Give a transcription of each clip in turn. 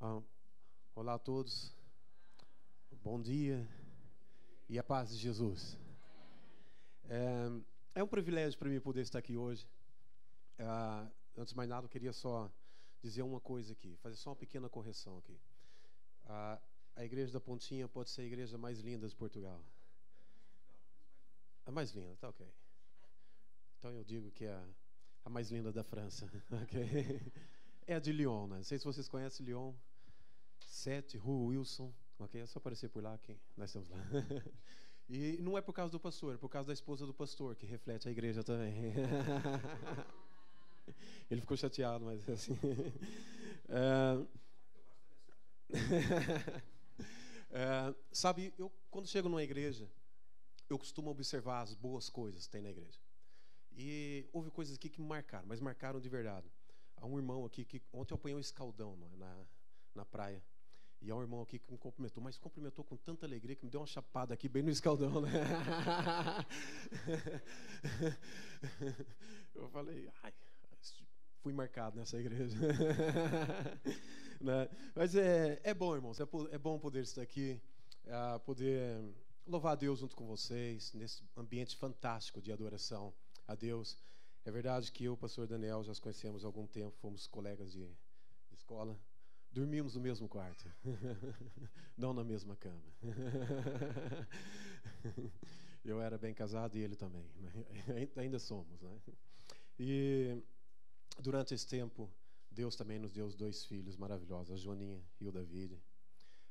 Ah, olá a todos, bom dia e a paz de Jesus. É um privilégio para mim poder estar aqui hoje. Antes de mais nada, eu queria só dizer uma coisa aqui, fazer só uma pequena correção aqui. A igreja da Pontinha pode ser a igreja mais linda de Portugal. A mais linda, tá ok. Então eu digo que é a mais linda da França. Okay? É a de Lyon, né? Não sei se vocês conhecem Lyon. 7, Rua Wilson. Ok? É só aparecer por lá que nós estamos lá. E não é por causa do pastor, é por causa da esposa do pastor, que reflete a igreja também. Ele ficou chateado, mas assim. Sabe, eu quando chego numa igreja, eu costumo observar as boas coisas que tem na igreja. E houve coisas aqui que me marcaram, mas marcaram de verdade. Há um irmão aqui que ontem eu apanhei um escaldão na praia. E há um irmão aqui que me cumprimentou, mas cumprimentou com tanta alegria que me deu uma chapada aqui bem no escaldão, né? Eu falei, ai, fui marcado nessa igreja. Né? Mas é bom, irmãos, é bom poder estar aqui, poder louvar a Deus junto com vocês, nesse ambiente fantástico de adoração a Deus. É verdade que eu e o pastor Daniel já nos conhecemos há algum tempo, fomos colegas de escola. Dormimos no mesmo quarto, não na mesma cama. Eu era bem casado e ele também, ainda somos, né? E durante esse tempo, Deus também nos deu os 2 filhos maravilhosos, a Joaninha e o David.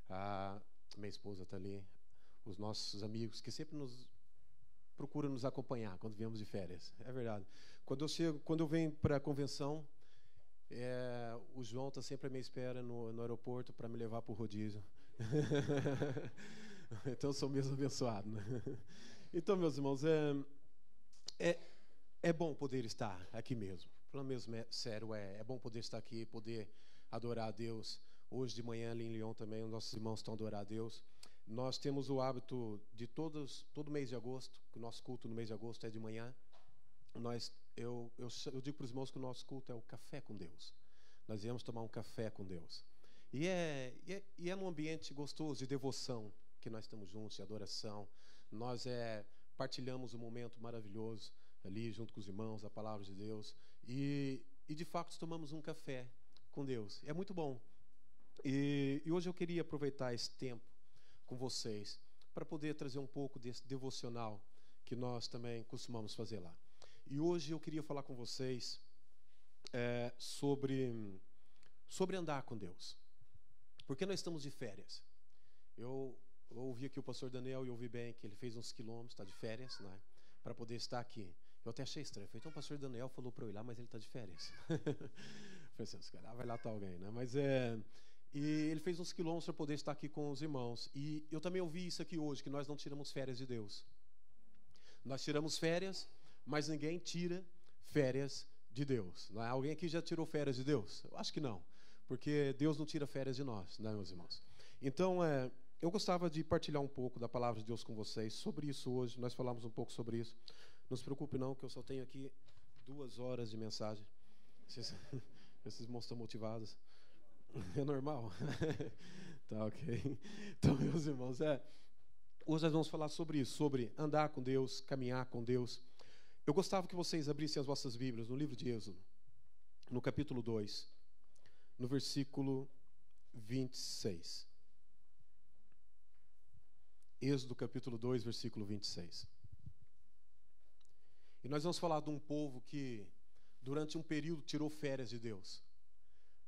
A minha esposa está ali, os nossos amigos que sempre procuram nos acompanhar quando viemos de férias. É verdade. Quando eu venho para a convenção, o João está sempre à minha espera no aeroporto para me levar para o rodízio. Então eu sou mesmo abençoado, né? Então, meus irmãos, é bom poder estar aqui mesmo. Pelo menos, sério, é bom poder estar aqui, poder adorar a Deus. Hoje de manhã ali em Lyon também, os nossos irmãos estão a adorar a Deus. Nós temos o hábito de todo mês de agosto, que o nosso culto no mês de agosto é de manhã. Eu digo para os irmãos que o nosso culto é o café com Deus. Nós viemos tomar um café com Deus. E é num ambiente gostoso de devoção que nós estamos juntos, de adoração. Nós partilhamos um momento maravilhoso ali junto com os irmãos, a palavra de Deus. E de fato tomamos um café com Deus. É muito bom. E hoje eu queria aproveitar esse tempo com vocês para poder trazer um pouco desse devocional que nós também costumamos fazer lá. E hoje eu queria falar com vocês sobre andar com Deus. Porque nós estamos de férias. Eu ouvi aqui o pastor Daniel e ouvi bem que ele fez uns quilômetros, está de férias, né, para poder estar aqui. Eu até achei estranho. Falei, então o pastor Daniel falou para eu ir lá, mas ele está de férias. Falei assim, se calhar vai lá estar alguém, né? Mas e ele fez uns quilômetros para poder estar aqui com os irmãos. E eu também ouvi isso aqui hoje, que nós não tiramos férias de Deus. Nós tiramos férias, mas ninguém tira férias de Deus. Não é? Alguém aqui já tirou férias de Deus? Eu acho que não, porque Deus não tira férias de nós, né, meus irmãos? Então, eu gostava de partilhar um pouco da palavra de Deus com vocês sobre isso hoje. Nós falamos um pouco sobre isso. Não se preocupe não, que eu só tenho aqui 2 horas de mensagem. Esses irmãos estão motivados. É normal? Tá ok. Então, meus irmãos, hoje nós vamos falar sobre isso, sobre andar com Deus, caminhar com Deus. Eu gostava que vocês abrissem as vossas Bíblias no livro de Êxodo, no capítulo 2, no versículo 26. Êxodo, capítulo 2, versículo 26. E nós vamos falar de um povo que, durante um período, tirou férias de Deus,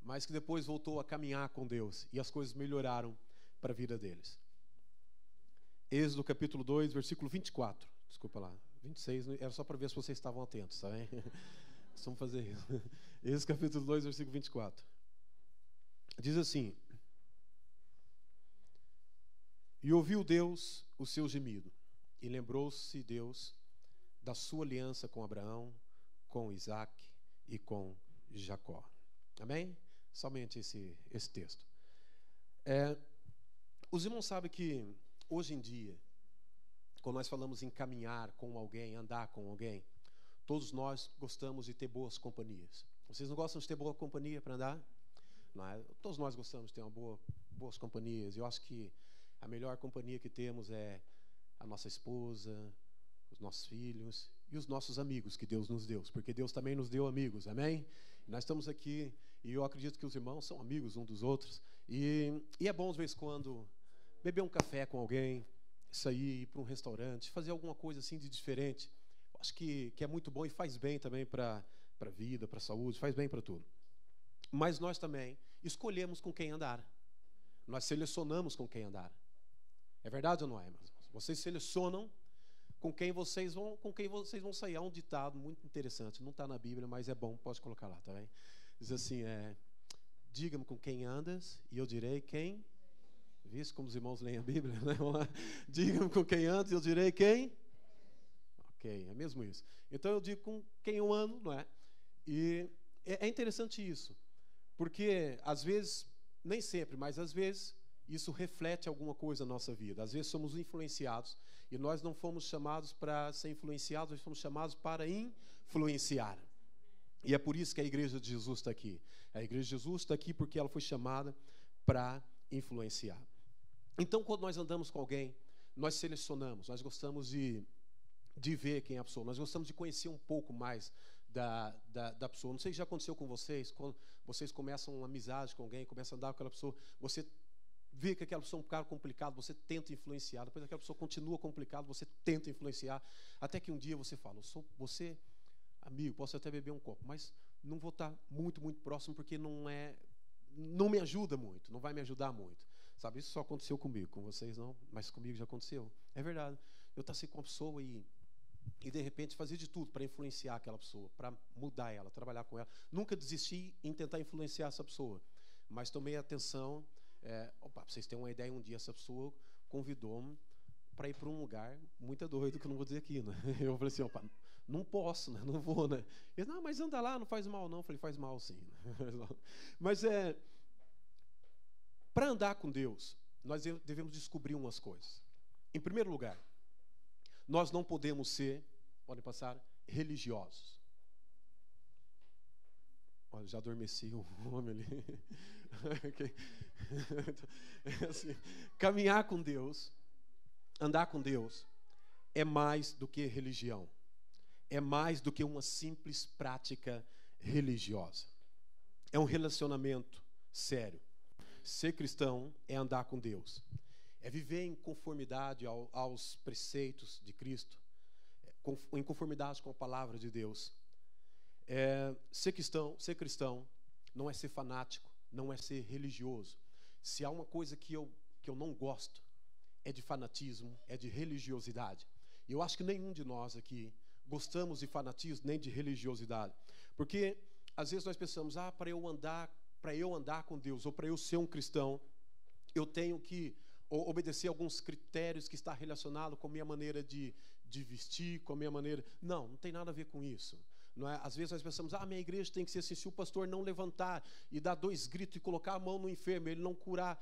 mas que depois voltou a caminhar com Deus, e as coisas melhoraram para a vida deles. Êxodo, capítulo 2, versículo 24. Desculpa lá, 26, era só para ver se vocês estavam atentos, tá bem? Vamos fazer isso. Êxodo, capítulo 2, versículo 24. Diz assim: E ouviu Deus o seu gemido, e lembrou-se Deus da sua aliança com Abraão, com Isaac e com Jacó. Amém? Somente esse texto. Os irmãos sabem que, hoje em dia, quando nós falamos em caminhar com alguém, andar com alguém, todos nós gostamos de ter boas companhias. Vocês não gostam de ter boa companhia para andar? não é? Todos nós gostamos de ter boas companhias. Eu acho que a melhor companhia que temos é a nossa esposa, os nossos filhos e os nossos amigos que Deus nos deu, porque Deus também nos deu amigos, amém? Nós estamos aqui e eu acredito que os irmãos são amigos uns dos outros e é bom de vez em quando beber um café com alguém, sair, ir para um restaurante, fazer alguma coisa assim de diferente. Eu acho que é muito bom e faz bem também para a vida, para a saúde, faz bem para tudo. Mas nós também escolhemos com quem andar. Nós selecionamos com quem andar. É verdade ou não é, irmãos? Vocês selecionam com quem vocês vão sair. Há um ditado muito interessante, não está na Bíblia, mas é bom, pode colocar lá, tá bem? Diz assim, diga-me com quem andas e eu direi quem. Visto como os irmãos leem a Bíblia, né? Diga-me com quem andas e eu direi quem. Ok, é mesmo isso. Então eu digo com quem eu ando, não é? E é interessante isso, porque às vezes, nem sempre, mas às vezes isso reflete alguma coisa na nossa vida. Às vezes somos influenciados e nós não fomos chamados para ser influenciados, nós fomos chamados para influenciar. E é por isso que a Igreja de Jesus está aqui. A Igreja de Jesus está aqui porque ela foi chamada para influenciar. Então, quando nós andamos com alguém, nós selecionamos, nós gostamos de ver quem é a pessoa, nós gostamos de conhecer um pouco mais da pessoa. Não sei se já aconteceu com vocês, quando vocês começam uma amizade com alguém, começam a andar com aquela pessoa, você vê que aquela pessoa é um cara complicado, você tenta influenciar, depois aquela pessoa continua complicada, você tenta influenciar, até que um dia você fala, você, amigo, posso até beber um copo, mas não vou estar muito, muito próximo, porque não me ajuda muito, não vai me ajudar muito. Sabe, isso só aconteceu comigo, com vocês não, mas comigo já aconteceu. É verdade. Eu estava assim com uma pessoa e de repente fazia de tudo para influenciar aquela pessoa, para mudar ela, trabalhar com ela. Nunca desisti em tentar influenciar essa pessoa, mas tomei atenção. Pra vocês terem uma ideia, um dia essa pessoa convidou-me para ir para um lugar muito doido, que eu não vou dizer aqui, né? Eu falei assim, não posso, né? Não vou, né? Ele, não, mas anda lá, não faz mal não. Eu falei, faz mal sim. Mas para andar com Deus, nós devemos descobrir umas coisas. Em primeiro lugar, nós não podemos ser, podem passar, religiosos. Olha, já adormeci o homem ali. Assim, caminhar com Deus, andar com Deus, é mais do que religião. É mais do que uma simples prática religiosa. É um relacionamento sério. Ser cristão é andar com Deus. É viver em conformidade aos preceitos de Cristo, em conformidade com a palavra de Deus. Ser cristão não é ser fanático, não é ser religioso. Se há uma coisa que eu não gosto, é de fanatismo, é de religiosidade. E eu acho que nenhum de nós aqui gostamos de fanatismo nem de religiosidade. Porque às vezes nós pensamos, para eu andar com Deus, ou para eu ser um cristão, eu tenho que obedecer alguns critérios que está relacionado com a minha maneira de vestir, com a minha maneira... Não tem nada a ver com isso. Não é? Às vezes nós pensamos, minha igreja tem que ser assim, se o pastor não levantar e dar 2 gritos e colocar a mão no enfermo, ele não curar,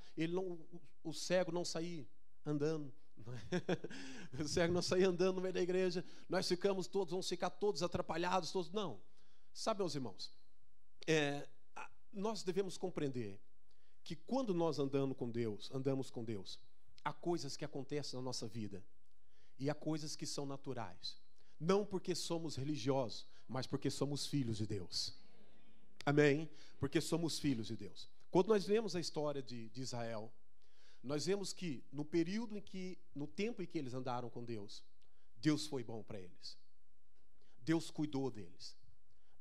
o cego não sair andando, não é? O cego não sair andando no meio da igreja, nós vamos ficar todos atrapalhados, todos... Não. Sabe, meus irmãos, nós devemos compreender que quando nós andamos com Deus, há coisas que acontecem na nossa vida e há coisas que são naturais. Não porque somos religiosos, mas porque somos filhos de Deus. Amém? Porque somos filhos de Deus. Quando nós vemos a história de Israel, nós vemos que no tempo em que eles andaram com Deus, Deus foi bom para eles. Deus cuidou deles.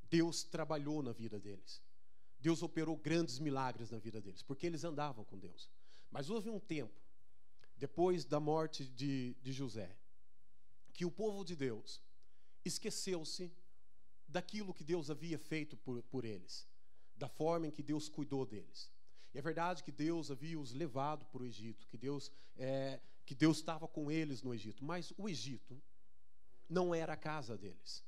Deus trabalhou na vida deles. Deus operou grandes milagres na vida deles, porque eles andavam com Deus. Mas houve um tempo, depois da morte de José, que o povo de Deus esqueceu-se daquilo que Deus havia feito por eles, da forma em que Deus cuidou deles. E é verdade que Deus havia os levado para o Egito, que Deus estava com eles no Egito, mas o Egito não era a casa deles.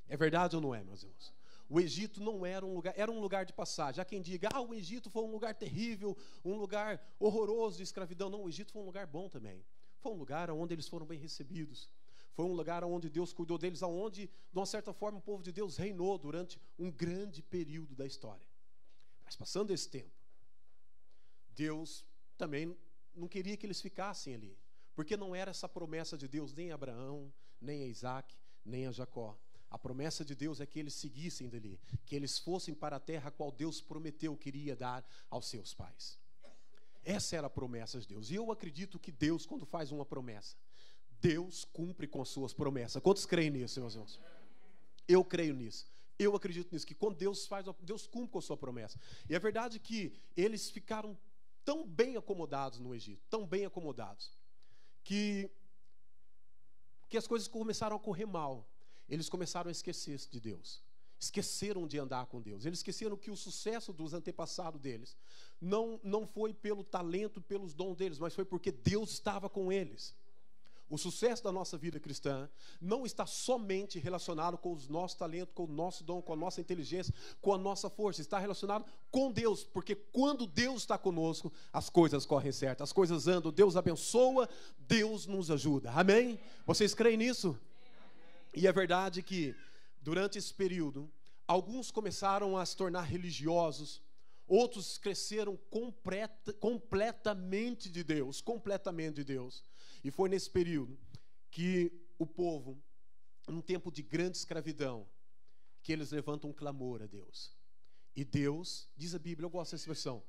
É verdade ou não é, meus irmãos? O Egito não era um lugar de passagem. Há quem diga, o Egito foi um lugar terrível, um lugar horroroso de escravidão. Não, o Egito foi um lugar bom também. Foi um lugar onde eles foram bem recebidos. Foi um lugar onde Deus cuidou deles, onde, de uma certa forma, o povo de Deus reinou durante um grande período da história. Mas passando esse tempo, Deus também não queria que eles ficassem ali, porque não era essa promessa de Deus nem a Abraão, nem a Isaac, nem a Jacó. A promessa de Deus é que eles seguissem dali, que eles fossem para a terra a qual Deus prometeu que iria dar aos seus pais. Essa era a promessa de Deus. E eu acredito que Deus, quando faz uma promessa, Deus cumpre com as suas promessas. Quantos creem nisso, meus irmãos? Eu creio nisso. Eu acredito nisso, que quando Deus faz, Deus cumpre com a sua promessa. E é verdade que eles ficaram tão bem acomodados no Egito, tão bem acomodados, que as coisas começaram a correr mal. Eles começaram a esquecer de Deus. Esqueceram de andar com Deus. Eles esqueceram que o sucesso dos antepassados deles não foi pelo talento, pelos dons deles, mas foi porque Deus estava com eles. O sucesso da nossa vida cristã não está somente relacionado com os nossos talentos, com o nosso dom, com a nossa inteligência, com a nossa força. Está relacionado com Deus, porque quando Deus está conosco, as coisas correm certo, as coisas andam, Deus abençoa, Deus nos ajuda. Amém? Vocês creem nisso? E é verdade que durante esse período, alguns começaram a se tornar religiosos, outros cresceram completamente de Deus, completamente de Deus. E foi nesse período que o povo, num tempo de grande escravidão, que eles levantam um clamor a Deus. E Deus, diz a Bíblia, eu gosto dessa expressão,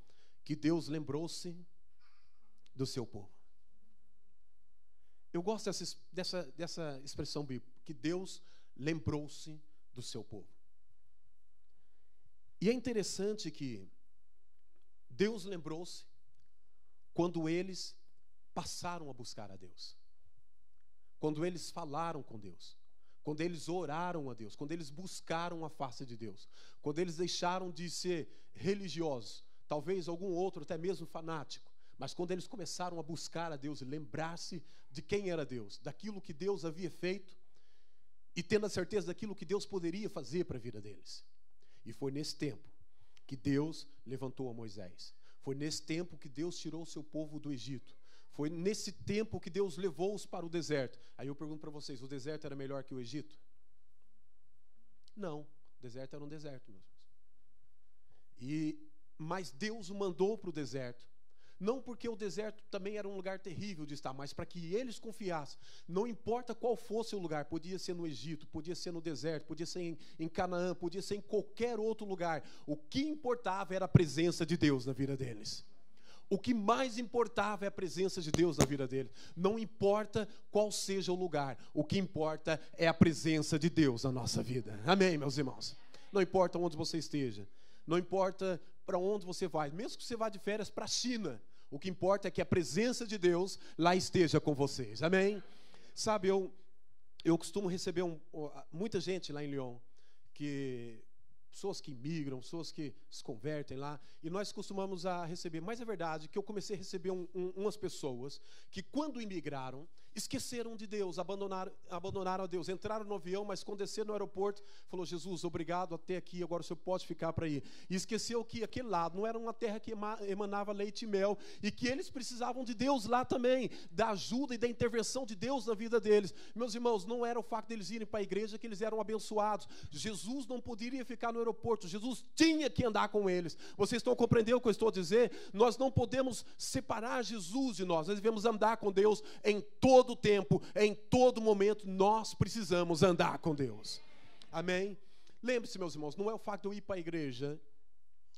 que Deus lembrou-se do seu povo. Eu gosto dessa expressão bíblica, que Deus lembrou-se do seu povo. E é interessante que Deus lembrou-se quando eles passaram a buscar a Deus, quando eles falaram com Deus, quando eles oraram a Deus, quando eles buscaram a face de Deus, quando eles deixaram de ser religiosos, talvez algum outro até mesmo fanático, mas quando eles começaram a buscar a Deus e lembrar-se de quem era Deus, daquilo que Deus havia feito e tendo a certeza daquilo que Deus poderia fazer para a vida deles. E foi nesse tempo que Deus levantou a Moisés. Foi nesse tempo que Deus tirou o seu povo do Egito. Foi nesse tempo que Deus levou-os para o deserto. Aí eu pergunto para vocês, o deserto era melhor que o Egito? Não, o deserto era um deserto, meus irmãos. Mas Deus o mandou para o deserto. Não porque o deserto também era um lugar terrível de estar, mas para que eles confiassem. Não importa qual fosse o lugar, podia ser no Egito, podia ser no deserto, podia ser em Canaã, podia ser em qualquer outro lugar. O que importava era a presença de Deus na vida deles. O que mais importava é a presença de Deus na vida deles. Não importa qual seja o lugar, o que importa é a presença de Deus na nossa vida. Amém, meus irmãos? Não importa onde você esteja, não importa para onde você vai, mesmo que você vá de férias para a China, o que importa é que a presença de Deus lá esteja com vocês. Amém? Sabe, eu costumo receber muita gente lá em Lyon, pessoas que imigram, pessoas que se convertem lá, e nós costumamos receber, mas é verdade que eu comecei a receber umas pessoas que quando imigraram, esqueceram de Deus, abandonaram a Deus, entraram no avião, mas quando desceram no aeroporto, falou, Jesus, obrigado até aqui, agora o senhor pode ficar para ir. E esqueceu que aquele lado não era uma terra que emanava leite e mel, e que eles precisavam de Deus lá também, da ajuda e da intervenção de Deus na vida deles. Meus irmãos, não era o fato deles irem para a igreja que eles eram abençoados. Jesus não poderia ficar no aeroporto, Jesus tinha que andar com eles. Vocês estão compreendendo o que eu estou a dizer? Nós não podemos separar Jesus de nós devemos andar com Deus em todo o tempo, em todo momento, nós precisamos andar com Deus. Amém? Lembre-se, meus irmãos, não é o fato de eu ir para a igreja.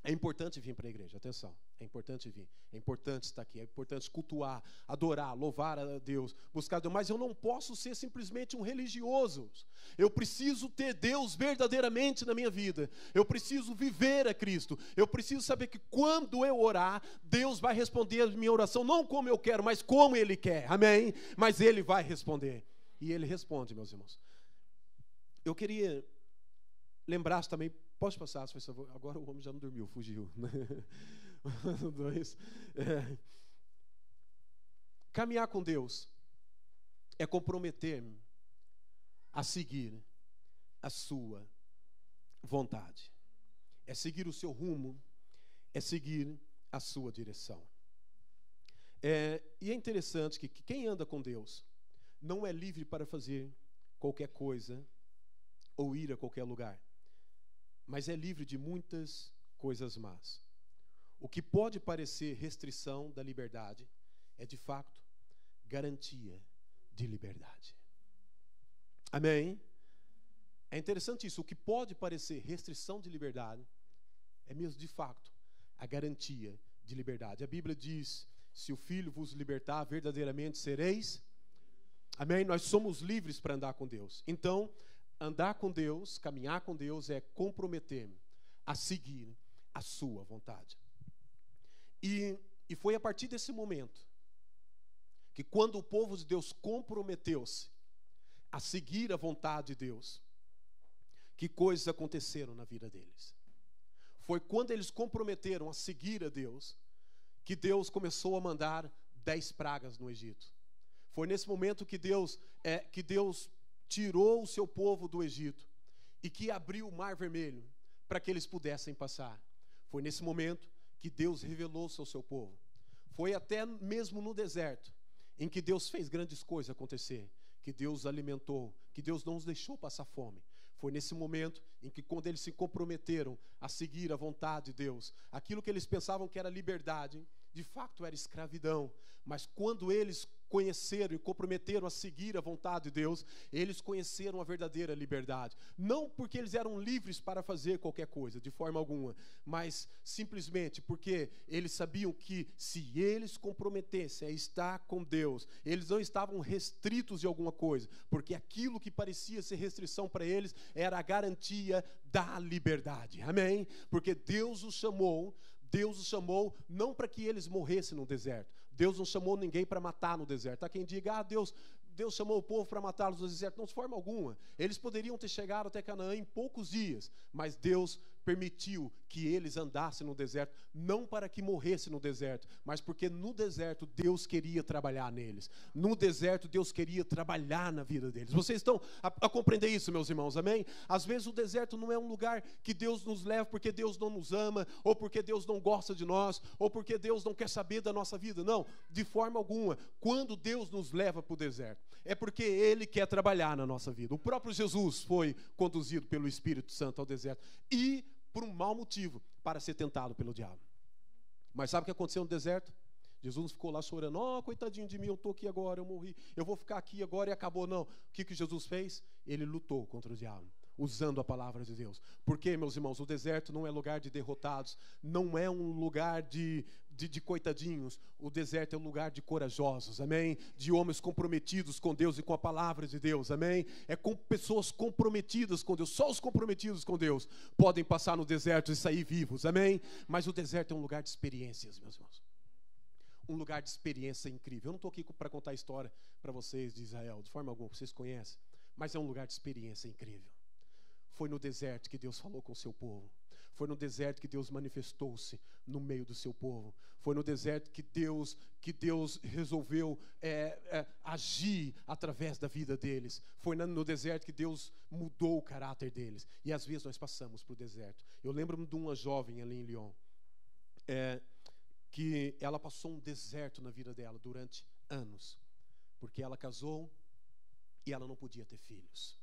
É importante vir para a igreja, atenção, é importante vir, é importante estar aqui, é importante cultuar, adorar, louvar a Deus, buscar a Deus, mas eu não posso ser simplesmente um religioso. Eu preciso ter Deus verdadeiramente na minha vida, eu preciso viver a Cristo, eu preciso saber que quando eu orar, Deus vai responder a minha oração, não como eu quero, mas como Ele quer, amém? Mas Ele vai responder, e Ele responde, meus irmãos. Eu queria lembrar também. Pode passar, se for favor. Agora o homem já não dormiu, fugiu. Caminhar com Deus é comprometer-me a seguir a sua vontade. É seguir o seu rumo, é seguir a sua direção. E é interessante que quem anda com Deus não é livre para fazer qualquer coisa ou ir a qualquer lugar, mas é livre de muitas coisas más. o que pode parecer restrição da liberdade é, de fato, garantia de liberdade. Amém? É interessante isso. O que pode parecer restrição de liberdade é mesmo, de fato, a garantia de liberdade. A Bíblia diz: se o Filho vos libertar, verdadeiramente sereis. Amém? Nós somos livres para andar com Deus. Então, andar com Deus, caminhar com Deus, é comprometer-me a seguir a sua vontade. E foi a partir desse momento que, quando o povo de Deus comprometeu-se a seguir a vontade de Deus, que coisas aconteceram na vida deles. Foi quando eles comprometeram a seguir a Deus, que Deus começou a mandar 10 pragas no Egito. Foi nesse momento que Deus tirou o seu povo do Egito e que abriu o Mar Vermelho para que eles pudessem passar. Foi nesse momento que Deus revelou-se ao seu povo. Foi até mesmo no deserto em que Deus fez grandes coisas acontecer, que Deus alimentou, que Deus não os deixou passar fome. Foi nesse momento em que, quando eles se comprometeram a seguir a vontade de Deus, aquilo que eles pensavam que era liberdade, de fato era escravidão. Mas quando eles conheceram e comprometeram a seguir a vontade de Deus, eles conheceram a verdadeira liberdade. Não porque eles eram livres para fazer qualquer coisa, de forma alguma, mas simplesmente porque eles sabiam que, se eles comprometessem a estar com Deus, eles não estavam restritos de alguma coisa, porque aquilo que parecia ser restrição para eles era a garantia da liberdade. Amém? Porque Deus os chamou não para que eles morressem no deserto. Deus não chamou ninguém para matar no deserto. Há quem diga: Deus chamou o povo para matá-los no deserto. Não, de forma alguma. Eles poderiam ter chegado até Canaã em poucos dias, mas Deus permitiu que eles andassem no deserto, não para que morressem no deserto, mas porque no deserto Deus queria trabalhar neles. No deserto Deus queria trabalhar na vida deles. Vocês estão a compreender isso, meus irmãos? Amém? Às vezes o deserto não é um lugar que Deus nos leva porque Deus não nos ama, ou porque Deus não gosta de nós, ou porque Deus não quer saber da nossa vida. Não, de forma alguma. Quando Deus nos leva para o deserto, é porque Ele quer trabalhar na nossa vida. O próprio Jesus foi conduzido pelo Espírito Santo ao deserto, e por um mau motivo, para ser tentado pelo diabo. Mas sabe o que aconteceu no deserto? Jesus não ficou lá chorando: coitadinho de mim, eu estou aqui agora, eu morri, eu vou ficar aqui agora e acabou. Não. O que Jesus fez? Ele lutou contra o diabo, usando a palavra de Deus. Porque, meus irmãos, o deserto não é lugar de derrotados, não é um lugar de coitadinhos. O deserto é um lugar de corajosos, amém? De homens comprometidos com Deus e com a palavra de Deus, amém? É com pessoas comprometidas com Deus. Só os comprometidos com Deus podem passar no deserto e sair vivos, amém? Mas o deserto é um lugar de experiências, meus irmãos. Um lugar de experiência incrível. Eu não estou aqui para contar a história para vocês de Israel, de forma alguma, vocês conhecem, mas é um lugar de experiência incrível. Foi no deserto que Deus falou com o seu povo. Foi no deserto que Deus manifestou-se no meio do seu povo. Foi no deserto que Deus resolveu agir através da vida deles. Foi no deserto que Deus mudou o caráter deles. E às vezes nós passamos para o deserto. Eu lembro-me de uma jovem ali em Lyon, que ela passou um deserto na vida dela durante anos, porque ela casou e ela não podia ter filhos.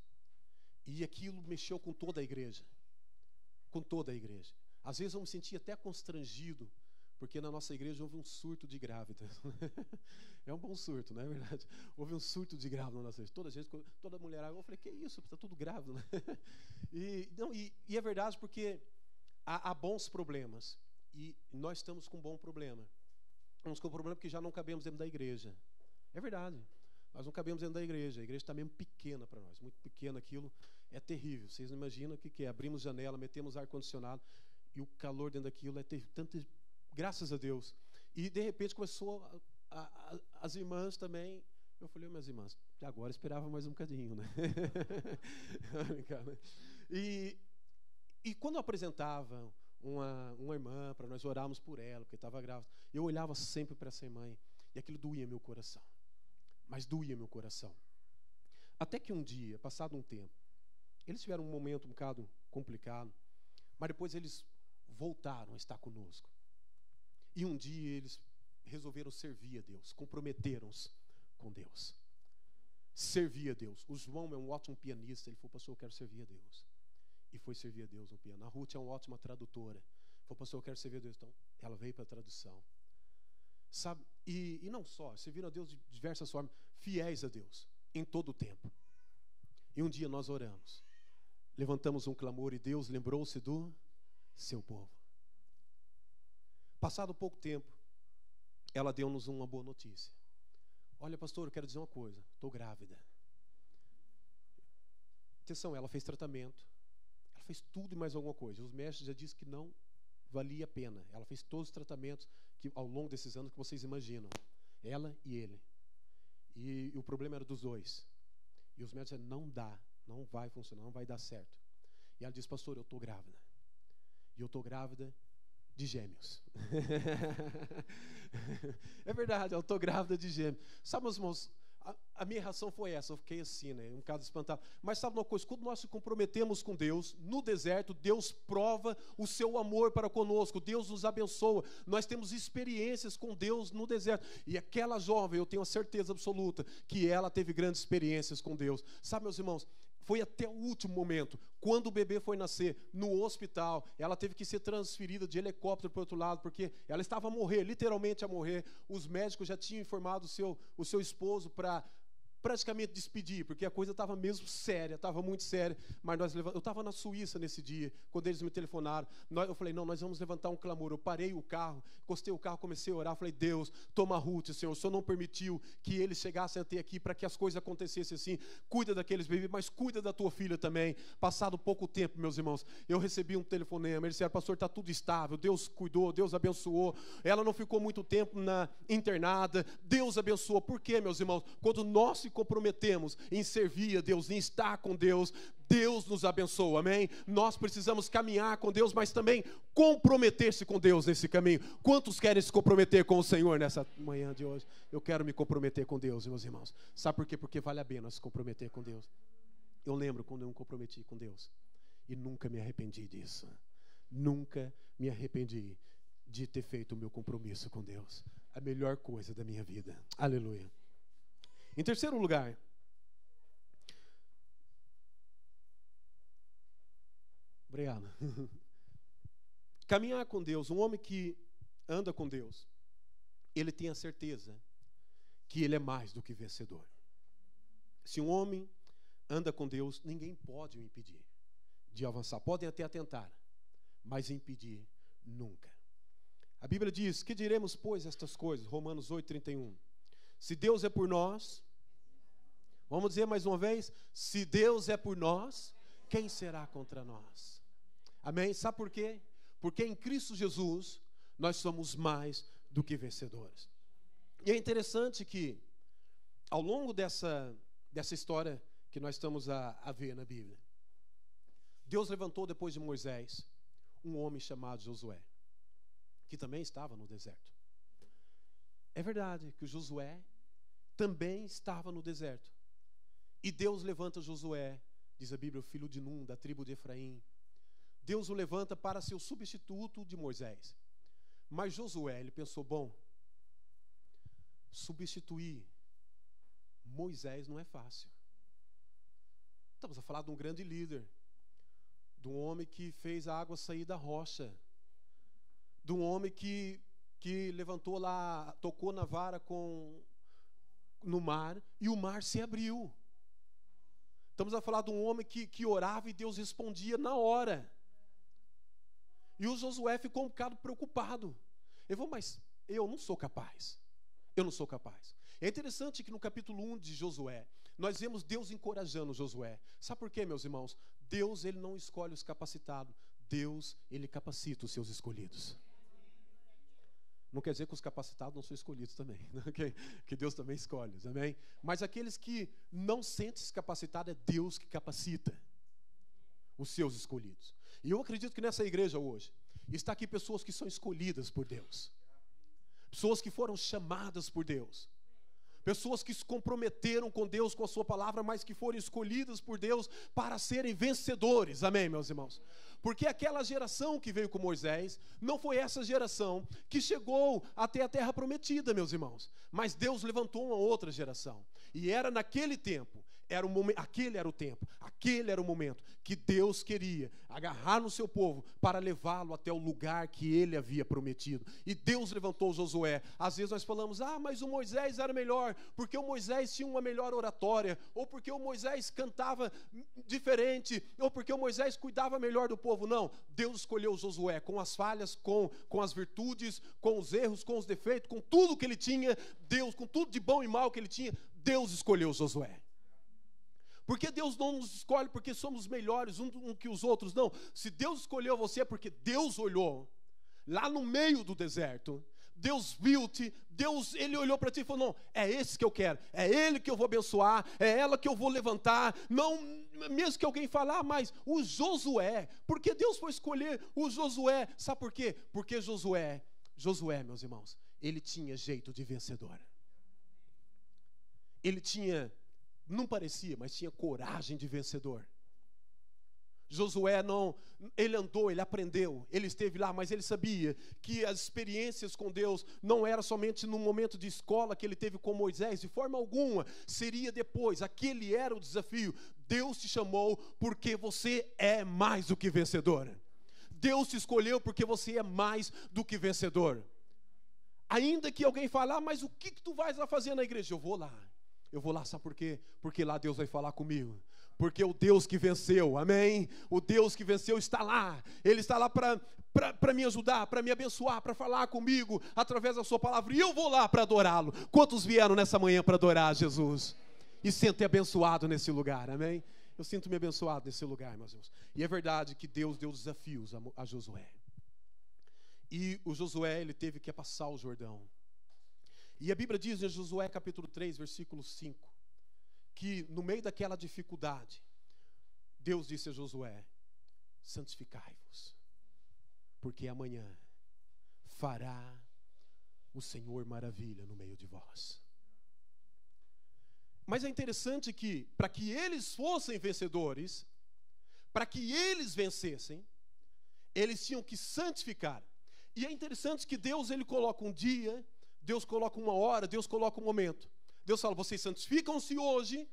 E aquilo mexeu com toda a igreja. Com toda a igreja. Às vezes eu me sentia até constrangido, porque na nossa igreja houve um surto de grávidas. É um bom surto, não é verdade? Houve um surto de grávidas na nossa igreja. Toda mulherada, eu falei: que isso? Está tudo grávido, né? E é verdade, porque há bons problemas. E nós estamos com um bom problema. Estamos com um problema porque já não cabemos dentro da igreja. É verdade. Nós não cabemos dentro da igreja. A igreja está mesmo pequena para nós. Muito pequena, aquilo é terrível. Vocês não imaginam o que é. Abrimos janela, metemos ar-condicionado e o calor dentro daquilo é terrível. Graças a Deus. E de repente começou as irmãs também. Eu falei: minhas irmãs, agora esperava mais um bocadinho, né? E quando eu apresentava uma irmã para nós orarmos por ela, porque estava grávida, eu olhava sempre para essa irmã e aquilo doía meu coração. Mas doía meu coração. Até que um dia, passado um tempo, eles tiveram um momento um bocado complicado, mas depois eles voltaram a estar conosco. E um dia eles resolveram servir a Deus, comprometeram-se com Deus. Servir a Deus. O João é um ótimo pianista, ele falou: pastor, eu quero servir a Deus. E foi servir a Deus no piano. A Ruth é uma ótima tradutora. Falou: pastor, eu quero servir a Deus. Então, ela veio para a tradução. Sabe? E não só, serviram a Deus de diversas formas, fiéis a Deus, em todo o tempo. E um dia nós oramos, levantamos um clamor e Deus lembrou-se do seu povo. Passado pouco tempo, ela deu-nos uma boa notícia. Olha, pastor, eu quero dizer uma coisa, estou grávida. Atenção, ela fez tratamento, ela fez tudo e mais alguma coisa. Os médicos já disseram que não valia a pena. Ela fez todos os tratamentos que, ao longo desses anos que vocês imaginam. Ela e ele. E o problema era dos dois. E os médicos disseram, não dá, não vai funcionar, não vai dar certo. E ela disse, pastor, eu estou grávida. E eu estou grávida de gêmeos. É verdade, eu estou grávida de gêmeos. Sabe, meus irmãos, a minha reação foi essa, eu fiquei assim, né, um bocado espantado. Mas sabe uma coisa, quando nós nos comprometemos com Deus, no deserto, Deus prova o seu amor para conosco, Deus nos abençoa, nós temos experiências com Deus no deserto. E aquela jovem, eu tenho a certeza absoluta, que ela teve grandes experiências com Deus. Sabe, meus irmãos, foi até o último momento, quando o bebê foi nascer no hospital, ela teve que ser transferida de helicóptero para o outro lado, porque ela estava a morrer, literalmente a morrer. Os médicos já tinham informado o seu esposo para praticamente despedir, porque a coisa estava mesmo séria, estava muito séria. Mas eu estava na Suíça nesse dia, quando eles me telefonaram. Eu falei, não, nós vamos levantar um clamor. Eu parei o carro, encostei o carro, comecei a orar. Falei, Deus, toma Ruth, Senhor. O Senhor não permitiu que eles chegassem até aqui para que as coisas acontecessem assim. Cuida daqueles bebês, mas cuida da tua filha também. Passado pouco tempo, meus irmãos, eu recebi um telefonema. Eles disseram, pastor, está tudo estável. Deus cuidou, Deus abençoou. Ela não ficou muito tempo internada. Deus abençoou. Por quê, meus irmãos? Quando nós se comprometemos em servir a Deus, em estar com Deus, Deus nos abençoa, amém? Nós precisamos caminhar com Deus, mas também comprometer-se com Deus nesse caminho. Quantos querem se comprometer com o Senhor nessa manhã de hoje? Eu quero me comprometer com Deus, meus irmãos. Sabe por quê? Porque vale a pena se comprometer com Deus. Eu lembro quando eu me comprometi com Deus e nunca me arrependi disso. Nunca me arrependi de ter feito o meu compromisso com Deus. A melhor coisa da minha vida. Aleluia. Em terceiro lugar, obrigado. Caminhar com Deus, um homem que anda com Deus, ele tem a certeza que ele é mais do que vencedor. Se um homem anda com Deus, ninguém pode o impedir de avançar. Podem até tentar, mas impedir nunca. A Bíblia diz, que diremos, pois, estas coisas? Romanos 8:31. Se Deus é por nós, vamos dizer mais uma vez, se Deus é por nós, quem será contra nós? Amém? Sabe por quê? Porque em Cristo Jesus, nós somos mais do que vencedores. E é interessante que, ao longo dessa história que nós estamos a ver na Bíblia, Deus levantou depois de Moisés, um homem chamado Josué, que também estava no deserto. É verdade que o Josué também estava no deserto. E Deus levanta Josué, diz a Bíblia, o filho de Num, da tribo de Efraim. Deus o levanta para ser o substituto de Moisés. Mas Josué, ele pensou, bom, substituir Moisés não é fácil. Estamos a falar de um grande líder, de um homem que fez a água sair da rocha, de um homem que levantou lá, tocou na vara no mar, e o mar se abriu. Estamos a falar de um homem que orava e Deus respondia na hora. E o Josué ficou um bocado preocupado. Mas eu não sou capaz. Eu não sou capaz. É interessante que no capítulo 1 de Josué, nós vemos Deus encorajando Josué. Sabe por quê, meus irmãos? Deus, ele não escolhe os capacitados. Deus, ele capacita os seus escolhidos. Não quer dizer que os capacitados não são escolhidos também, né? Que Deus também escolhe, amém? Mas aqueles que não sentem-se capacitados, é Deus que capacita os seus escolhidos. E eu acredito que nessa igreja hoje, está aqui pessoas que são escolhidas por Deus. Pessoas que foram chamadas por Deus. Pessoas que se comprometeram com Deus, com a sua palavra, mas que foram escolhidas por Deus para serem vencedores, amém, meus irmãos? Porque aquela geração que veio com Moisés, não foi essa geração que chegou até a terra prometida, meus irmãos. Mas Deus levantou uma outra geração. E era naquele tempo, Era o momento, aquele era o tempo, aquele era o momento que Deus queria agarrar no seu povo para levá-lo até o lugar que ele havia prometido. E Deus levantou Josué. Às vezes nós falamos, mas o Moisés era melhor, porque o Moisés tinha uma melhor oratória, ou porque o Moisés cantava diferente, ou porque o Moisés cuidava melhor do povo. Não, Deus escolheu Josué com as falhas, com as virtudes, com os erros, com os defeitos, com tudo que ele tinha. Deus, com tudo de bom e mal que ele tinha, Deus escolheu Josué. Porque Deus não nos escolhe porque somos melhores um que os outros, não. Se Deus escolheu você é porque Deus olhou lá no meio do deserto, Deus viu-te, Ele olhou para ti e falou, não, é esse que eu quero, é ele que eu vou abençoar, é ela que eu vou levantar. Não, mesmo que alguém fale, mas o Josué, porque Deus foi escolher o Josué, sabe por quê? Porque Josué, meus irmãos, ele tinha jeito de vencedor. Ele tinha, não parecia, mas tinha coragem de vencedor. Josué ele andou, ele aprendeu, ele esteve lá, mas ele sabia que as experiências com Deus não era somente no momento de escola que ele teve com Moisés, de forma alguma, seria depois. Aquele era o desafio. Deus te chamou porque você é mais do que vencedor. Deus te escolheu porque você é mais do que vencedor. Ainda que alguém fale, mas o que tu vais lá fazer na igreja? Eu vou lá, sabe por quê? Porque lá Deus vai falar comigo. Porque o Deus que venceu, amém? O Deus que venceu está lá. Ele está lá para me ajudar, para me abençoar, para falar comigo através da sua palavra. E eu vou lá para adorá-lo. Quantos vieram nessa manhã para adorar a Jesus? E sentem abençoado nesse lugar, amém? Eu sinto-me abençoado nesse lugar, meus irmãos. E é verdade que Deus deu desafios a Josué. E o Josué, ele teve que passar o Jordão. E a Bíblia diz em Josué capítulo 3, versículo 5, que no meio daquela dificuldade, Deus disse a Josué, santificai-vos, porque amanhã fará o Senhor maravilha no meio de vós. Mas é interessante que, para que eles fossem vencedores, para que eles vencessem, eles tinham que santificar. E é interessante que Deus, ele coloca um dia, Deus coloca uma hora, Deus coloca um momento. Deus fala, vocês santificam-se hoje,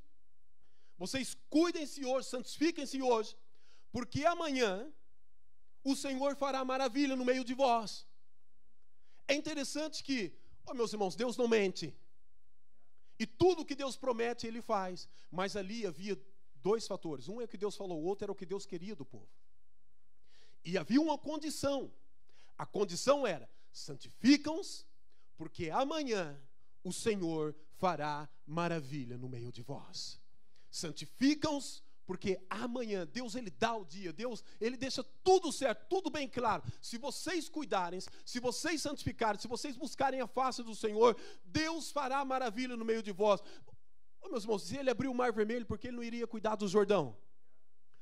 vocês cuidem-se hoje, santifiquem-se hoje, porque amanhã o Senhor fará maravilha no meio de vós. É interessante que, meus irmãos, Deus não mente. E tudo que Deus promete, Ele faz. Mas ali havia dois fatores. Um é o que Deus falou, o outro era o que Deus queria do povo. E havia uma condição. A condição era, santificam-se, porque amanhã o Senhor fará maravilha no meio de vós. Santificam-se, porque amanhã Deus, Ele dá o dia, Deus, Ele deixa tudo certo, tudo bem claro. Se vocês cuidarem, se vocês santificarem, se vocês buscarem a face do Senhor, Deus fará maravilha no meio de vós. Meus irmãos, se Ele abriu o mar vermelho, porque Ele não iria cuidar do Jordão?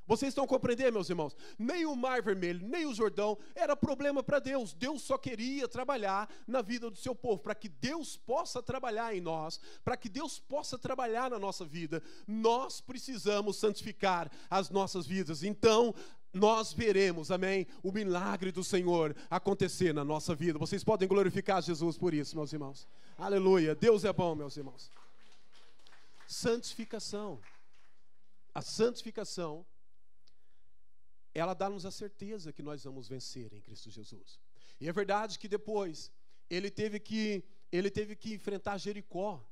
Vocês estão compreendendo, meus irmãos? Nem o mar vermelho, nem o Jordão era problema para Deus. Deus só queria trabalhar na vida do seu povo. Para que Deus possa trabalhar em nós, para que Deus possa trabalhar na nossa vida, nós precisamos santificar as nossas vidas. Então, nós veremos, amém, o milagre do Senhor acontecer na nossa vida. Vocês podem glorificar Jesus por isso, meus irmãos. Aleluia. Deus é bom, meus irmãos. Santificação. A santificação, ela dá-nos a certeza que nós vamos vencer em Cristo Jesus. E é verdade que depois ele teve que enfrentar Jericó.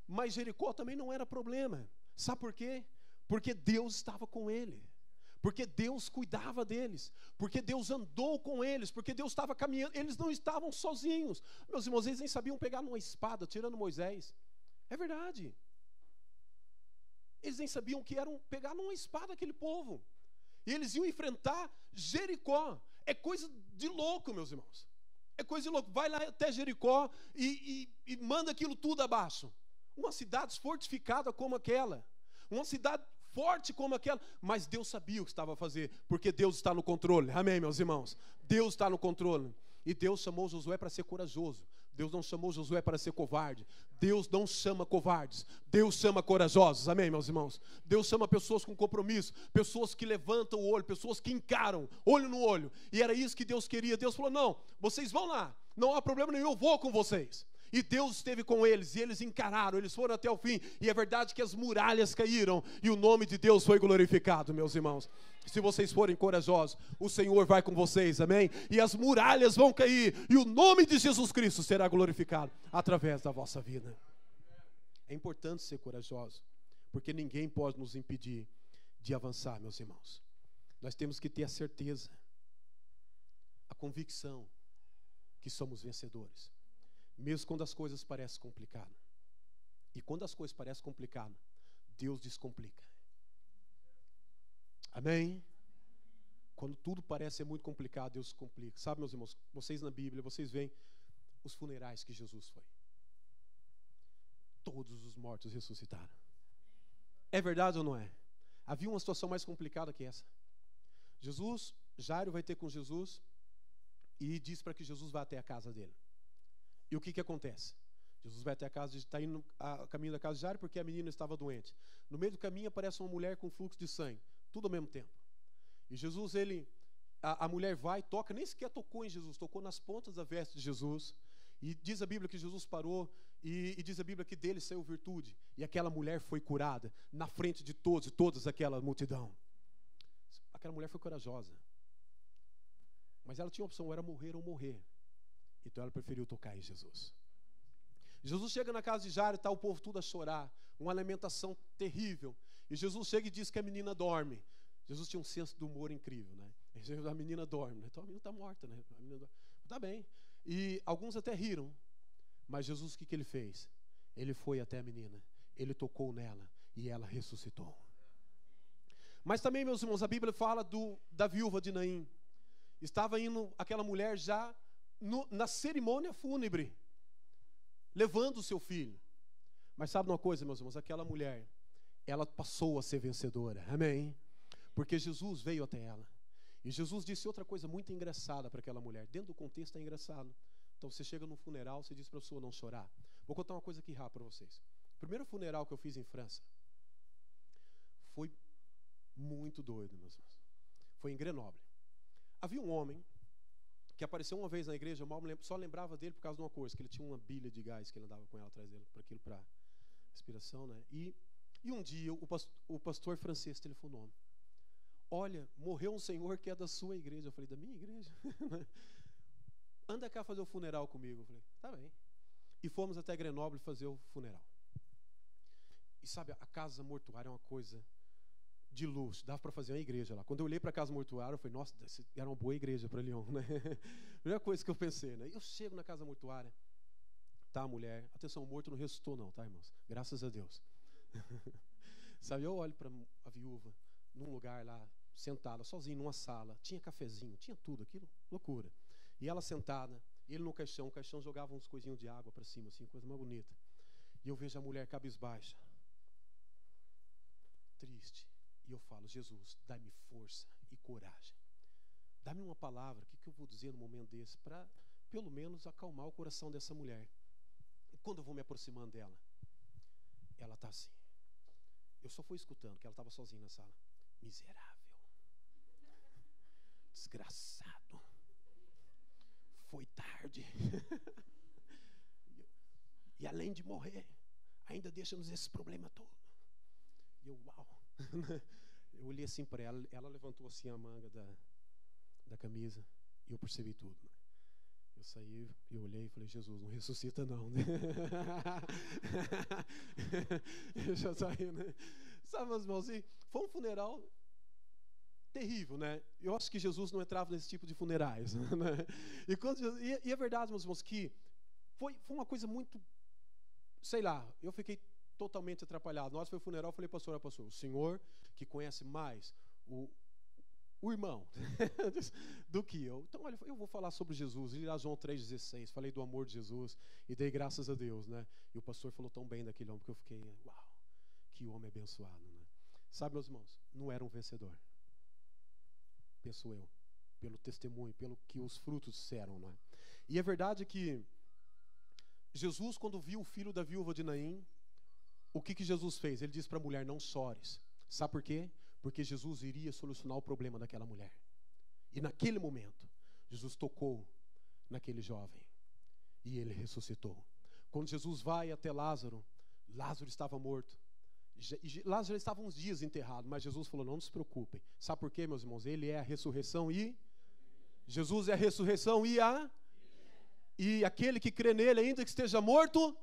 Mas Jericó também não era problema. Sabe por quê? Porque Deus estava com ele. Porque Deus cuidava deles. Porque Deus andou com eles. Porque Deus estava caminhando. Eles não estavam sozinhos. Meus irmãos, eles nem sabiam pegar numa espada, tirando Moisés. É verdade. Eles nem sabiam que eram pegar numa espada aquele povo. E eles iam enfrentar Jericó. É coisa de louco, meus irmãos. É coisa de louco. Vai lá até Jericó e manda aquilo tudo abaixo. Uma cidade fortificada como aquela. Uma cidade forte como aquela. Mas Deus sabia o que estava a fazer. Porque Deus está no controle. Amém, meus irmãos? Deus está no controle. E Deus chamou Josué para ser corajoso. Deus não chamou Josué para ser covarde. Deus não chama covardes. Deus chama corajosos. Amém, meus irmãos? Deus chama pessoas com compromisso. Pessoas que levantam o olho. Pessoas que encaram, olho no olho. E era isso que Deus queria. Deus falou, não, vocês vão lá. Não há problema nenhum, eu vou com vocês. E Deus esteve com eles, e eles encararam, eles foram até o fim. E é verdade que as muralhas caíram, e o nome de Deus foi glorificado, meus irmãos. Se vocês forem corajosos, o Senhor vai com vocês, amém? E as muralhas vão cair, e o nome de Jesus Cristo será glorificado através da vossa vida. É importante ser corajoso, porque ninguém pode nos impedir de avançar, meus irmãos. Nós temos que ter a certeza, a convicção que somos vencedores, mesmo quando as coisas parecem complicadas. E quando as coisas parecem complicadas, Deus descomplica. Amém? Quando tudo parece ser muito complicado, Deus complica. Sabe, meus irmãos, vocês na Bíblia, vocês veem os funerais que Jesus foi. Todos os mortos ressuscitaram. É verdade ou não é? Havia uma situação mais complicada que essa. Jairo vai ter com Jesus e diz para que Jesus vá até a casa dele. E o que acontece? Jesus vai até a casa, está indo a caminho da casa de Jairo porque a menina estava doente. No meio do caminho aparece uma mulher com fluxo de sangue, tudo ao mesmo tempo. E Jesus, a mulher vai, toca, nem sequer tocou em Jesus, tocou nas pontas da veste de Jesus. E diz a Bíblia que Jesus parou e diz a Bíblia que dele saiu virtude. E aquela mulher foi curada na frente de todos e todas aquela multidão. Aquela mulher foi corajosa. Mas ela tinha uma opção, era morrer ou morrer. Então ela preferiu tocar em Jesus. Jesus chega na casa de Jairo e está o povo tudo a chorar. Uma lamentação terrível. E Jesus chega e diz que a menina dorme. Jesus tinha um senso de humor incrível, né? A menina dorme, né? Então a menina está morta, né? A menina está bem. E alguns até riram. Mas Jesus, o que ele fez? Ele foi até a menina. Ele tocou nela e ela ressuscitou. Mas também, meus irmãos, a Bíblia fala da viúva de Naim. Estava indo aquela mulher já na cerimônia fúnebre, levando o seu filho. Mas sabe uma coisa, meus irmãos? Aquela mulher, ela passou a ser vencedora. Amém? Porque Jesus veio até ela. E Jesus disse outra coisa muito engraçada para aquela mulher. Dentro do contexto é engraçado. Então você chega num funeral, você diz para a pessoa não chorar. Vou contar uma coisa aqui rápido para vocês. O primeiro funeral que eu fiz em França foi muito doido, meus irmãos. Foi em Grenoble. Havia um homem que apareceu uma vez na igreja, eu só lembrava dele por causa de uma coisa, que ele tinha uma bilha de gás que ele andava com ela atrás dele, para aquilo, para respiração, né? E um dia o pastor francês telefonou. Olha, morreu um senhor que é da sua igreja. Eu falei, da minha igreja? Anda cá fazer o funeral comigo. Eu falei, tá bem. E fomos até Grenoble fazer o funeral. E sabe, a casa mortuária é uma coisa de luxo. Dava para fazer uma igreja lá. Quando eu olhei para a casa mortuária, eu falei, nossa, era uma boa igreja para Lyon, né? A primeira coisa que eu pensei, né? Eu chego na casa mortuária, tá a mulher, atenção, o morto não ressuscitou não, tá, irmãos? Graças a Deus. Sabe, eu olho para a viúva, num lugar lá, sentada, sozinha, numa sala, tinha cafezinho, tinha tudo, aquilo, loucura. E ela sentada, ele no caixão, o caixão jogava uns coisinhos de água para cima, assim, coisa mais bonita. E eu vejo a mulher cabisbaixa, triste. E eu falo, Jesus, dá-me força e coragem. Dá-me uma palavra, o que eu vou dizer no momento desse, para pelo menos acalmar o coração dessa mulher. E quando eu vou me aproximando dela, ela está assim. Eu só fui escutando, que ela estava sozinha na sala. Miserável. Desgraçado. Foi tarde. E além de morrer, ainda deixa-nos esse problema todo. E eu, uau. Eu olhei assim para ela, ela levantou assim a manga da camisa e eu percebi tudo, né? Eu saí, eu olhei e falei, Jesus, não ressuscita não, né? Eu já saí, né? Sabe, meus irmãos, foi um funeral terrível, né? Eu acho que Jesus não entrava nesse tipo de funerais, né? E é verdade, meus irmãos, que foi uma coisa muito, sei lá, eu fiquei totalmente atrapalhado. Nós foi o funeral, eu falei, pastor, o senhor que conhece mais o irmão do que eu. Então, olha, eu vou falar sobre Jesus. E lá João 3,16, falei do amor de Jesus e dei graças a Deus, né? E o pastor falou tão bem daquele homem que eu fiquei, uau, que homem abençoado, né? Sabe, meus irmãos, não era um vencedor. Penso eu, pelo testemunho, pelo que os frutos disseram, não é? E é verdade que Jesus, quando viu o filho da viúva de Naim, o que Jesus fez? Ele disse para a mulher, não chores. Sabe por quê? Porque Jesus iria solucionar o problema daquela mulher. E naquele momento, Jesus tocou naquele jovem. E ele ressuscitou. Quando Jesus vai até Lázaro, Lázaro estava morto. Lázaro estava uns dias enterrado, mas Jesus falou, não se preocupem. Sabe por quê, meus irmãos? Ele é a ressurreição e... Jesus é a ressurreição e aquele que crê nele, ainda que esteja morto...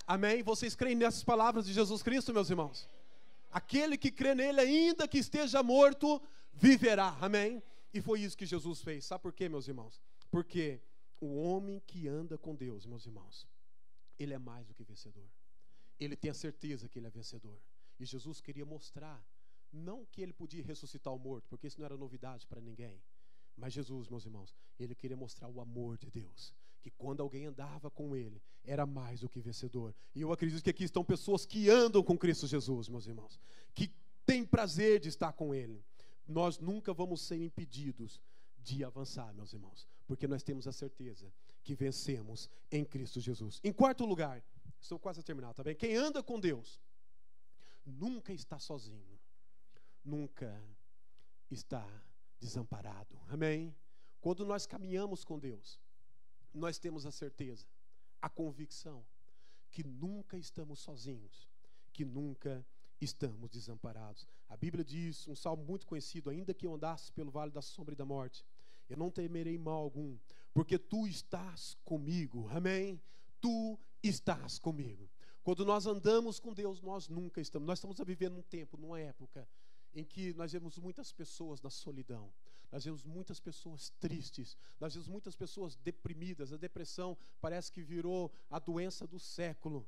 Amém? Vocês creem nessas palavras de Jesus Cristo, meus irmãos? Aquele que crê nele, ainda que esteja morto, viverá. Amém? E foi isso que Jesus fez. Sabe por quê, meus irmãos? Porque o homem que anda com Deus, meus irmãos, ele é mais do que vencedor. Ele tem a certeza que ele é vencedor. E Jesus queria mostrar, não que ele podia ressuscitar o morto, porque isso não era novidade para ninguém. Mas Jesus, meus irmãos, ele queria mostrar o amor de Deus. Que quando alguém andava com ele, era mais do que vencedor. E eu acredito que aqui estão pessoas que andam com Cristo Jesus, meus irmãos. Que têm prazer de estar com ele. Nós nunca vamos ser impedidos de avançar, meus irmãos. Porque nós temos a certeza que vencemos em Cristo Jesus. Em quarto lugar, estou quase a terminar, tá bem? Quem anda com Deus nunca está sozinho. Nunca está desamparado. Amém? Quando nós caminhamos com Deus, nós temos a certeza, a convicção, que nunca estamos sozinhos, que nunca estamos desamparados. A Bíblia diz, um salmo muito conhecido, ainda que eu andasse pelo vale da sombra e da morte, eu não temerei mal algum, porque tu estás comigo. Amém? Tu estás comigo. Quando nós andamos com Deus, nós nunca estamos. Nós estamos vivendo um tempo, numa época, em que nós vemos muitas pessoas na solidão. Nós vemos muitas pessoas tristes. Nós vemos muitas pessoas deprimidas. A depressão parece que virou a doença do século.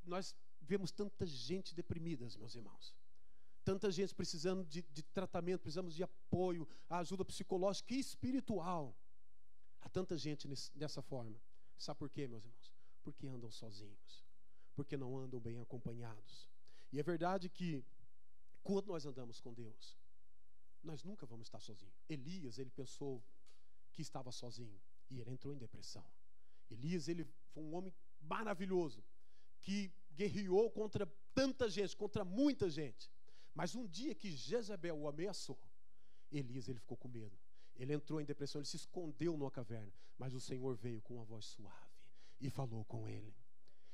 Nós vemos tanta gente deprimida, meus irmãos. Tanta gente precisando de tratamento, precisamos de apoio, ajuda psicológica e espiritual. Há tanta gente dessa forma. Sabe por quê, meus irmãos? Porque andam sozinhos. Porque não andam bem acompanhados. E é verdade que quando nós andamos com Deus, nós nunca vamos estar sozinhos. Elias, ele pensou que estava sozinho e ele entrou em depressão. Elias, ele foi um homem maravilhoso que guerreou contra tanta gente, contra muita gente. Mas um dia que Jezabel o ameaçou, Elias, ele ficou com medo. Ele entrou em depressão, ele se escondeu numa caverna. Mas o Senhor veio com uma voz suave e falou com ele.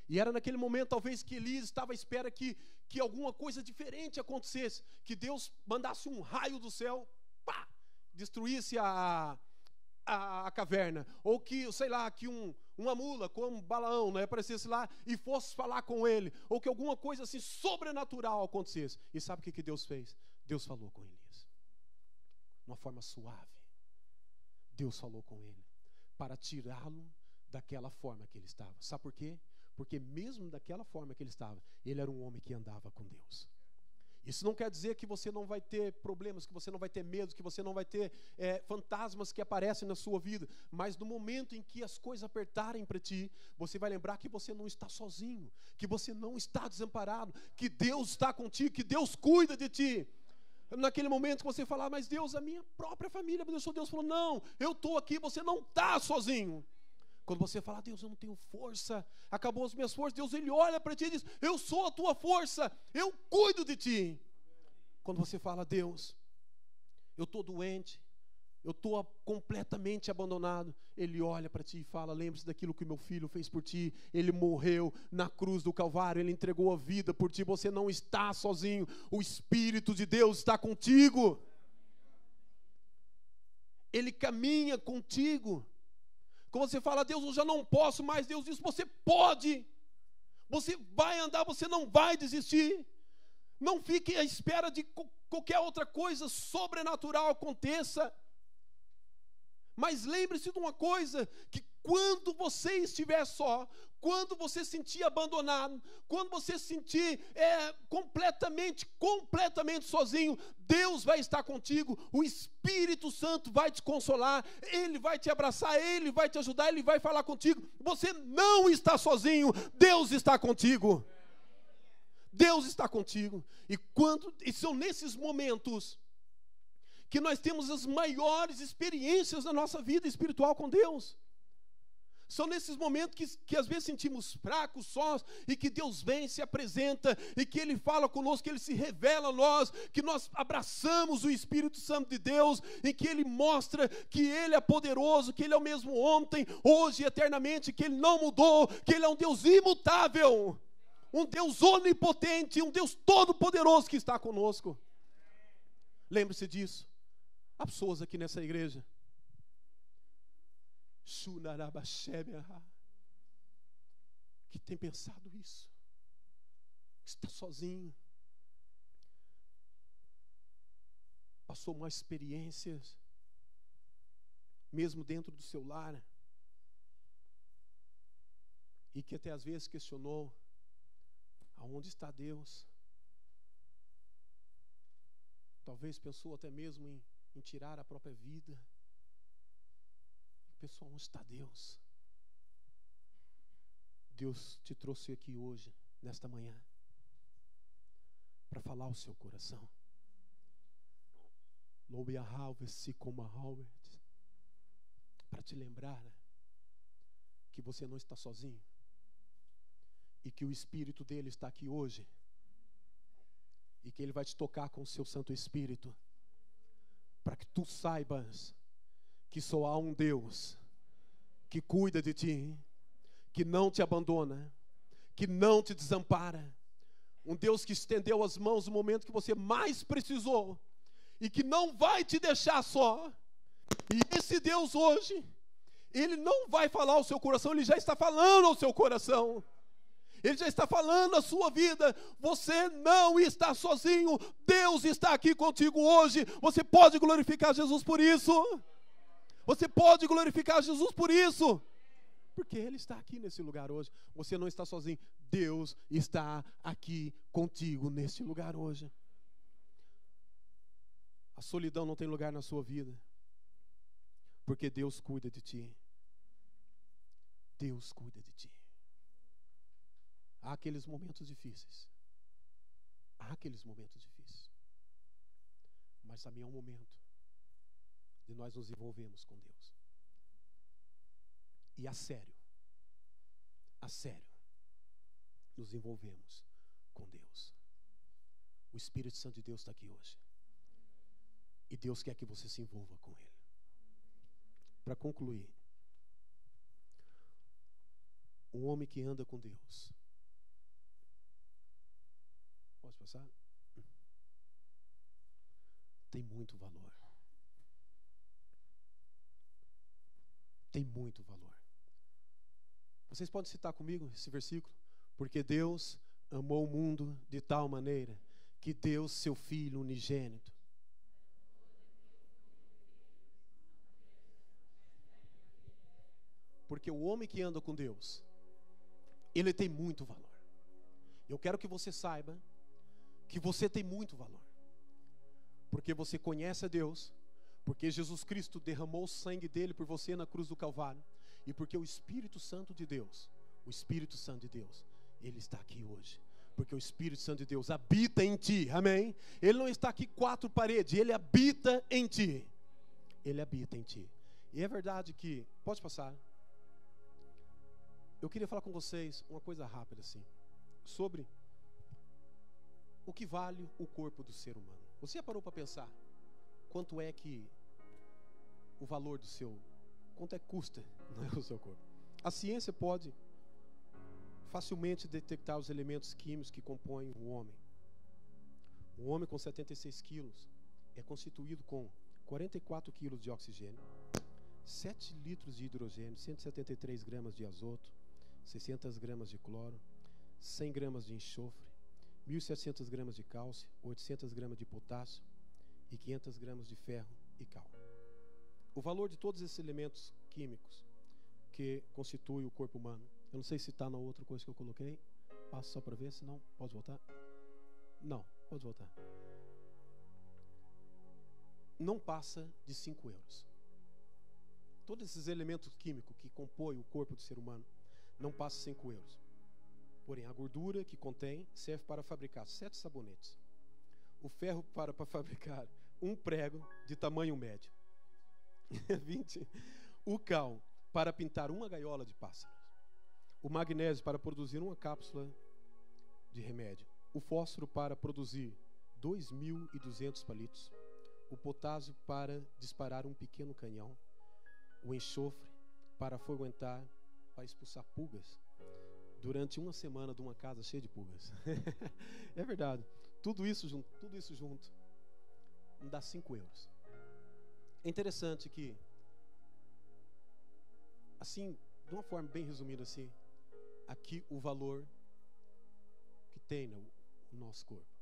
E era naquele momento, talvez, que Elias estava à espera que alguma coisa diferente acontecesse. Que Deus mandasse um raio do céu, pá, destruísse a caverna. Ou que, sei lá, que uma mula, como Balaão, né, aparecesse lá e fosse falar com ele. Ou que alguma coisa assim sobrenatural acontecesse. E sabe o que Deus fez? Deus falou com Elias. De uma forma suave. Deus falou com ele. Para tirá-lo daquela forma que ele estava. Sabe por quê? Porque mesmo daquela forma que ele estava, ele era um homem que andava com Deus. Isso não quer dizer que você não vai ter problemas, que você não vai ter medo, que você não vai ter fantasmas que aparecem na sua vida. Mas no momento em que as coisas apertarem para ti, você vai lembrar que você não está sozinho, que você não está desamparado, que Deus está contigo, que Deus cuida de ti. Naquele momento que você falar, mas Deus, a minha própria família me deixou. Deus falou, não, eu estou aqui, você não está sozinho. Quando você fala, Deus, eu não tenho força, acabou as minhas forças, Deus, ele olha para ti e diz, eu sou a tua força, eu cuido de ti. Quando você fala, Deus, eu estou doente, eu estou completamente abandonado, ele olha para ti e fala, lembre-se daquilo que meu filho fez por ti, ele morreu na cruz do Calvário, ele entregou a vida por ti, você não está sozinho, o Espírito de Deus está contigo, ele caminha contigo. Quando você fala, Deus, eu já não posso mais, Deus diz, você pode. Você vai andar, você não vai desistir. Não fique à espera de qualquer outra coisa sobrenatural aconteça. Mas lembre-se de uma coisa, que quando você estiver só, quando você se sentir abandonado, quando você se sentir completamente sozinho, Deus vai estar contigo, o Espírito Santo vai te consolar, Ele vai te abraçar, Ele vai te ajudar, Ele vai falar contigo. Você não está sozinho, Deus está contigo. Deus está contigo. E são nesses momentos que nós temos as maiores experiências da nossa vida espiritual com Deus. São nesses momentos que às vezes sentimos fracos, sós, e que Deus vem, se apresenta, e que Ele fala conosco, que Ele se revela a nós, que nós abraçamos o Espírito Santo de Deus, em que Ele mostra que Ele é poderoso, que Ele é o mesmo ontem, hoje e eternamente, que Ele não mudou, que Ele é um Deus imutável, um Deus onipotente, um Deus todo-poderoso que está conosco. Lembre-se disso. Há pessoas aqui nessa igreja que tem pensado isso, que está sozinho, passou mais experiências, mesmo dentro do seu lar, e que até às vezes questionou: aonde está Deus? Talvez pensou até mesmo em tirar a própria vida. Pessoal, onde está Deus? Deus te trouxe aqui hoje, nesta manhã, para falar ao seu coração. Para te lembrar que você não está sozinho e que o Espírito dele está aqui hoje e que ele vai te tocar com o seu Santo Espírito, para que tu saibas que só há um Deus que cuida de ti, que não te abandona, que não te desampara, um Deus que estendeu as mãos no momento que você mais precisou e que não vai te deixar só. E esse Deus hoje, Ele não vai falar ao seu coração, Ele já está falando ao seu coração, Ele já está falando a sua vida. Você não está sozinho, Deus está aqui contigo hoje. Você pode glorificar Jesus por isso. Você pode glorificar Jesus por isso, porque Ele está aqui nesse lugar hoje. Você não está sozinho, Deus está aqui contigo nesse lugar hoje. A solidão não tem lugar na sua vida, porque Deus cuida de ti. Deus cuida de ti. Há aqueles momentos difíceis, mas também é um momento de nós nos envolvermos com Deus. E a sério, nos envolvemos com Deus. O Espírito Santo de Deus está aqui hoje. E Deus quer que você se envolva com Ele. Para concluir, um homem que anda com Deus. Posso passar? Tem muito valor. Tem muito valor. Vocês podem citar comigo esse versículo? Porque Deus amou o mundo de tal maneira que deu seu Filho unigênito. Porque o homem que anda com Deus, ele tem muito valor. Eu quero que você saiba que você tem muito valor. Porque você conhece a Deus, porque Jesus Cristo derramou o sangue dele por você na cruz do Calvário, e porque o Espírito Santo de Deus, ele está aqui hoje. Porque o Espírito Santo de Deus habita em ti, amém? Ele não está aqui quatro paredes, ele habita em ti. Ele habita em ti. E é verdade que, pode passar. Eu queria falar com vocês uma coisa rápida assim, sobre o que vale o corpo do ser humano. Você já parou para pensar quanto é que o valor do seu, quanto é que custa, não é, o seu corpo? A ciência pode facilmente detectar os elementos químicos que compõem o homem. Um homem com 76 quilos é constituído com 44 quilos de oxigênio, 7 litros de hidrogênio, 173 gramas de azoto, 600 gramas de cloro, 100 gramas de enxofre, 1.700 gramas de cálcio, 800 gramas de potássio e 500 gramas de ferro e cal. O valor de todos esses elementos químicos que constituem o corpo humano, eu não sei se está na outra coisa que eu coloquei, passa só para ver, senão pode voltar. Não, pode voltar. Não passa de 5 euros. Todos esses elementos químicos que compõem o corpo do ser humano não passa 5 euros. Porém, a gordura que contém serve para fabricar 7 sabonetes. O ferro para fabricar um prego de tamanho médio. 20. O cal para pintar uma gaiola de pássaros, o magnésio para produzir uma cápsula de remédio, o fósforo para produzir 2.200 palitos, o potássio para disparar um pequeno canhão, o enxofre para afoguentar, para expulsar pulgas durante uma semana de uma casa cheia de pulgas. É verdade. Tudo isso junto não dá 5 euros. É interessante que, assim, de uma forma bem resumida assim, aqui o valor que tem o nosso corpo.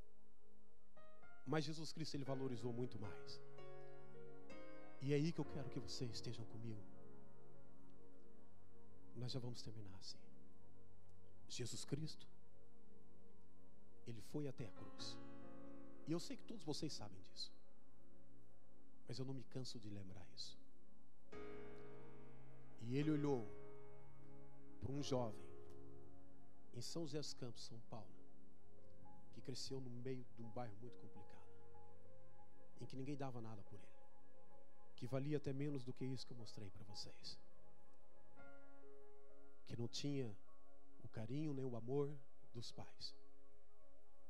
Mas Jesus Cristo, Ele valorizou muito mais. E é aí que eu quero que vocês estejam comigo. Nós já vamos terminar assim. Jesus Cristo, Ele foi até a cruz. E eu sei que todos vocês sabem disso. Mas eu não me canso de lembrar isso. E Ele olhou para um jovem em São José dos Campos, São Paulo, que cresceu no meio de um bairro muito complicado, em que ninguém dava nada por ele, que valia até menos do que isso que eu mostrei para vocês, que não tinha o carinho nem o amor dos pais,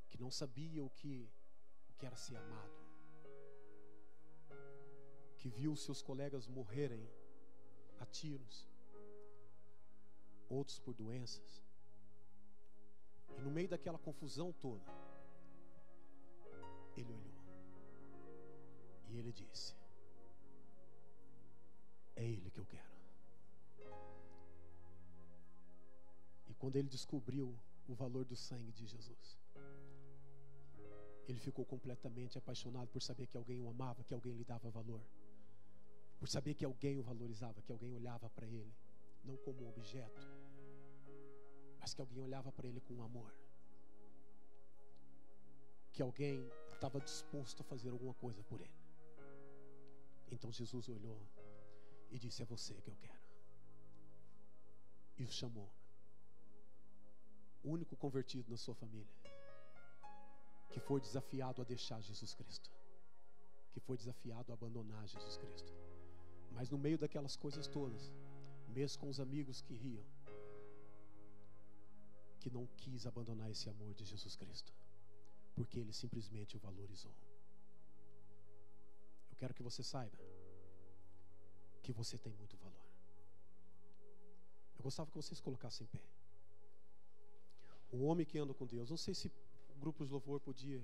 que não sabia o que era ser amado, que viu seus colegas morrerem a tiros, outros por doenças. E no meio daquela confusão toda, ele olhou e ele disse: é ele que eu quero. E quando ele descobriu o valor do sangue de Jesus, ele ficou completamente apaixonado por saber que alguém o amava, que alguém lhe dava valor, por saber que alguém o valorizava, que alguém olhava para ele não como um objeto, mas que alguém olhava para ele com amor, que alguém estava disposto a fazer alguma coisa por ele. Então Jesus olhou e disse: é você que eu quero. E o chamou, o único convertido na sua família, que foi desafiado a deixar Jesus Cristo, que foi desafiado a abandonar Jesus Cristo. Mas no meio daquelas coisas todas, mesmo com os amigos que riam, que não quis abandonar esse amor de Jesus Cristo, porque Ele simplesmente o valorizou. Eu quero que você saiba que você tem muito valor. Eu gostava que vocês colocassem em pé. O homem que anda com Deus. Não sei se o grupo de louvor podia